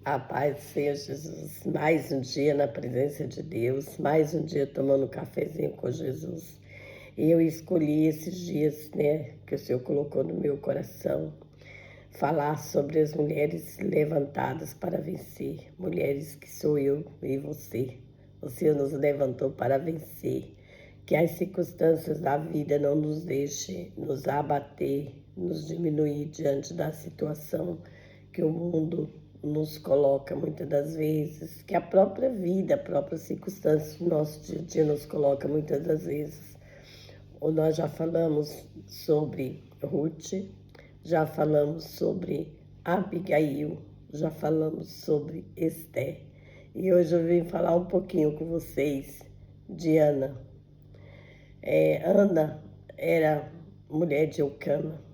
A paz do Senhor Jesus, mais um dia na presença de Deus, mais um dia tomando um cafezinho com Jesus. E eu escolhi esses dias, que o Senhor colocou no meu coração, falar sobre as mulheres levantadas para vencer, mulheres que sou eu e você. O Senhor nos levantou para vencer, que as circunstâncias da vida não nos deixem nos abater, nos diminuir diante da situação que o mundo nos coloca muitas das vezes, que a própria vida, a própria circunstância do nosso dia a dia nos coloca muitas das vezes. Ou nós já falamos sobre Ruth, já falamos sobre Abigail, já falamos sobre Esther. E hoje eu vim falar um pouquinho com vocês de Ana. Ana era mulher de Eucana,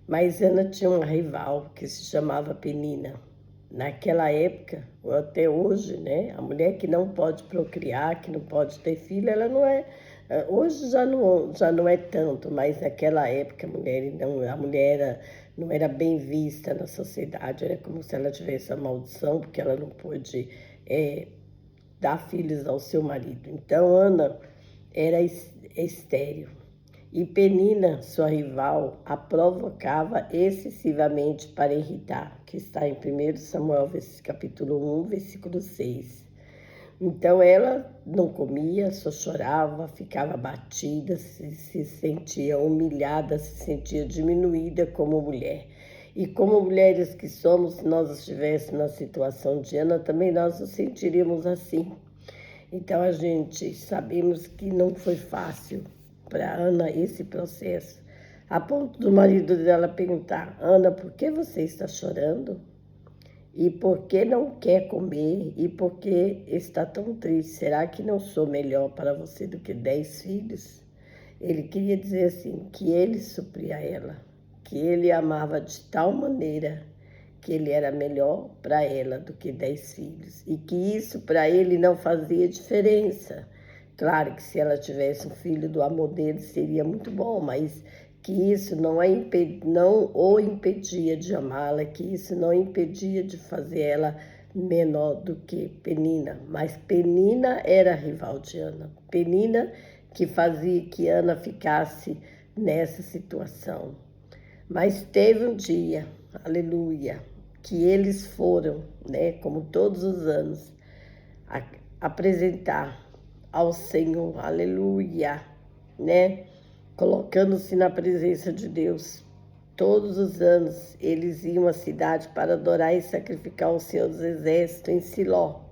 mas Ana tinha uma rival que se chamava Penina. Naquela época, ou até hoje, a mulher que não pode procriar, que não pode ter filho, ela não é. Hoje já não é tanto, mas naquela época a mulher não era bem vista na sociedade, era como se ela tivesse a maldição, porque ela não pôde dar filhos ao seu marido. Então Ana era estéril. E Penina, sua rival, a provocava excessivamente para irritar, que está em 1 Samuel, capítulo 1, versículo 6. Então ela não comia, só chorava, ficava abatida, se sentia humilhada, se sentia diminuída como mulher. E como mulheres que somos, se nós estivéssemos na situação de Ana, também nós nos sentiríamos assim. Então a gente sabemos que não foi fácil para Ana esse processo, a ponto do marido dela perguntar: Ana, por que você está chorando? E por que não quer comer? E por que está tão triste? Será que não sou melhor para você do que 10 filhos? Ele queria dizer assim, que ele supria ela, que ele amava de tal maneira que ele era melhor para ela do que 10 filhos. E que isso para ele não fazia diferença. Claro que se ela tivesse um filho do amor dele seria muito bom, mas que isso não o impedia de amá-la, que isso não impedia de fazer ela menor do que Penina. Mas Penina era rival de Ana. Penina que fazia que Ana ficasse nessa situação. Mas teve um dia, aleluia, que eles foram, como todos os anos, apresentar ao Senhor, aleluia, colocando-se na presença de Deus. Todos os anos eles iam à cidade para adorar e sacrificar o Senhor dos Exércitos em Siló,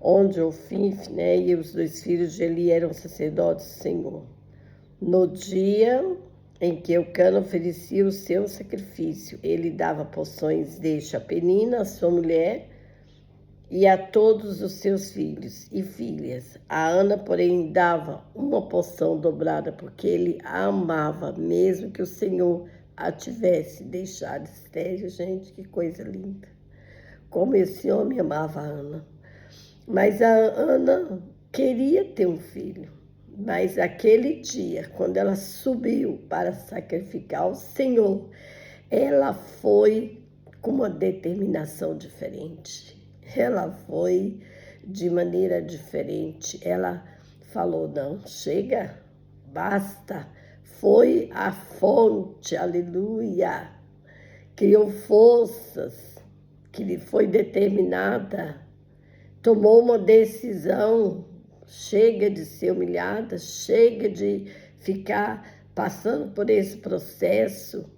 onde Ofni, e os 2 filhos de Eli eram sacerdotes do Senhor. No dia em que Eucana oferecia o seu sacrifício, ele dava porções a Penina, a sua mulher, e a todos os seus filhos e filhas. A Ana, porém, dava uma porção dobrada, porque ele a amava, mesmo que o Senhor a tivesse deixado estéril. Gente, que coisa linda! Como esse homem amava a Ana. Mas a Ana queria ter um filho. Mas aquele dia, quando ela subiu para sacrificar ao Senhor, ela foi com uma determinação diferente. Ela foi de maneira diferente. Ela falou: não, chega, basta. Foi a fonte, aleluia. Criou forças, que lhe foi determinada. Tomou uma decisão. Chega de ser humilhada, chega de ficar passando por esse processo.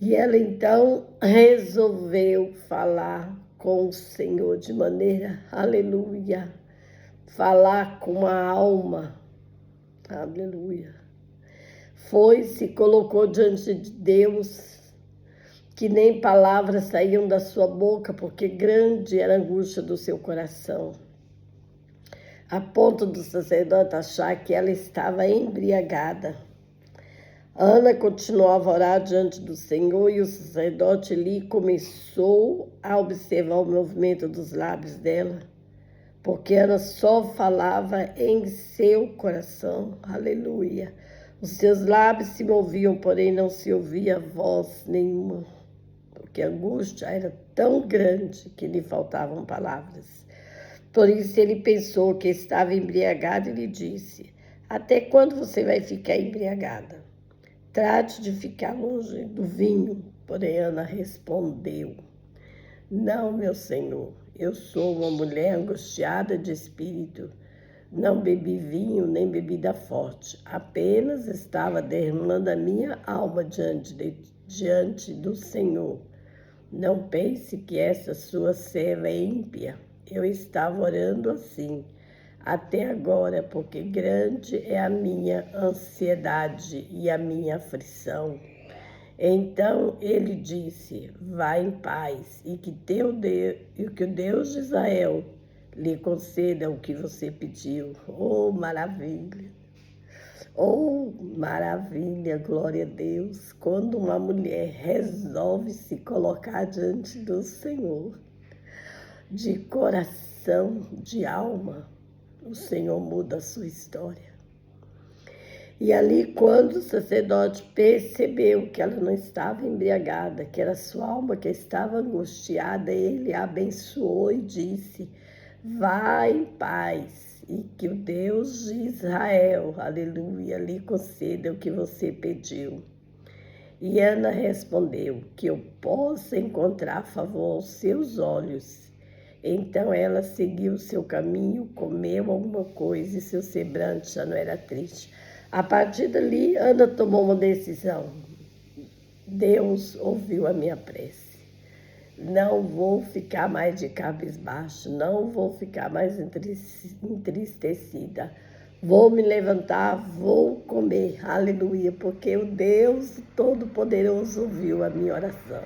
E ela então resolveu falar com o Senhor de maneira, aleluia, falar com a alma, aleluia. Se colocou diante de Deus, que nem palavras saíam da sua boca, porque grande era a angústia do seu coração, a ponto do sacerdote achar que ela estava embriagada. Ana continuava a orar diante do Senhor e o sacerdote ali começou a observar o movimento dos lábios dela, porque Ana só falava em seu coração, aleluia. Os seus lábios se moviam, porém não se ouvia voz nenhuma. porque a angústia era tão grande que lhe faltavam palavras. Por isso ele pensou que estava embriagada e lhe disse: Até quando você vai ficar embriagada? Trate de ficar longe do vinho. Porém, Ana respondeu: Não, meu senhor, eu sou uma mulher angustiada de espírito. Não bebi vinho nem bebida forte, apenas estava derramando a minha alma diante do Senhor. Não pense que essa sua serva é ímpia. Eu estava orando assim até agora, porque grande é a minha ansiedade e a minha aflição. Então ele disse: Vá em paz, e que o Deus de Israel lhe conceda o que você pediu. Oh, maravilha! Oh, maravilha, glória a Deus! Quando uma mulher resolve se colocar diante do Senhor, de coração, de alma, o Senhor muda a sua história. E ali, quando o sacerdote percebeu que ela não estava embriagada, que era sua alma que estava angustiada, ele a abençoou e disse: Vá em paz, e que o Deus de Israel, aleluia, lhe conceda o que você pediu. E Ana respondeu: Que eu possa encontrar favor aos seus olhos. Então ela seguiu o seu caminho, comeu alguma coisa e seu semblante já não era triste. A partir dali, Ana tomou uma decisão. Deus ouviu a minha prece. Não vou ficar mais de cabisbaixo, não vou ficar mais entristecida. Vou me levantar, vou comer, aleluia, porque o Deus Todo-Poderoso ouviu a minha oração.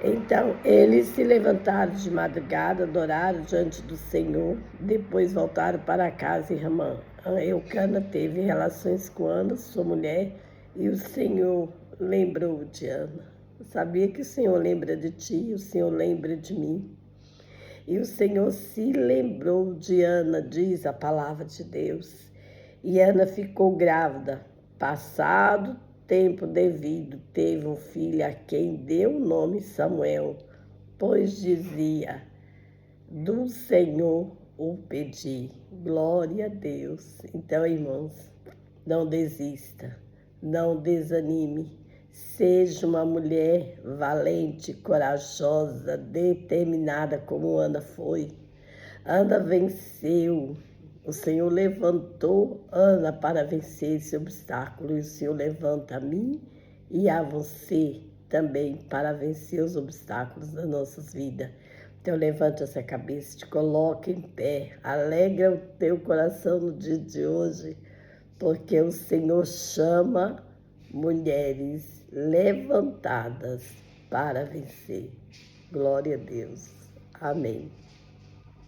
Então, eles se levantaram de madrugada, adoraram diante do Senhor, depois voltaram para casa e Ramã. Eucana teve relações com Ana, sua mulher, e o Senhor lembrou de Ana. Eu sabia que o Senhor lembra de ti, o Senhor lembra de mim. E o Senhor se lembrou de Ana, diz a palavra de Deus. E Ana ficou grávida, passado tempo devido, teve um filho a quem deu o nome Samuel, pois dizia: do Senhor o pedi. Glória a Deus. Então, irmãos, não desista, não desanime. Seja uma mulher valente, corajosa, determinada como Ana foi. Ana venceu. O Senhor levantou Ana para vencer esse obstáculo. E o Senhor levanta a mim e a você também para vencer os obstáculos das nossas vidas. Então levante essa cabeça, te coloque em pé. Alegra o teu coração no dia de hoje, porque o Senhor chama mulheres levantadas para vencer. Glória a Deus. Amém.